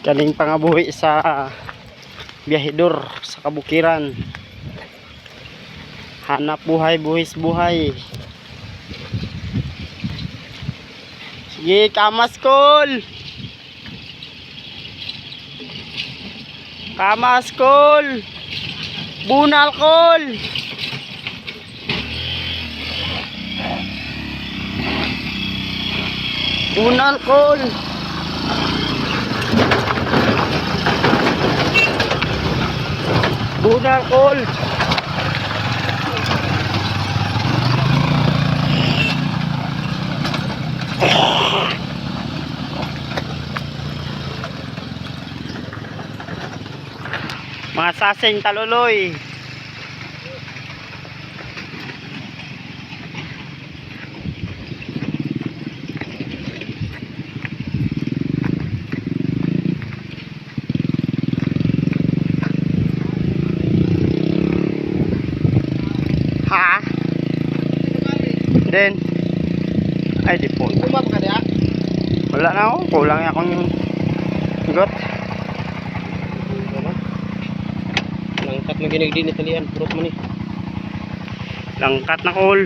Kaning pangabuhi sa biyahedor sa kabukiran. Hanap buhay, buhis buhay. Sige, kamas kol. Kamas kol. Bunal kol. Bunal kol. Bunal kol. Mga sasing taluloy. Ha? Then ay di po. Wala na ako. Kulang akong got. Langkat na ginagdi ni talian. Purot man eh. Langkat na kol.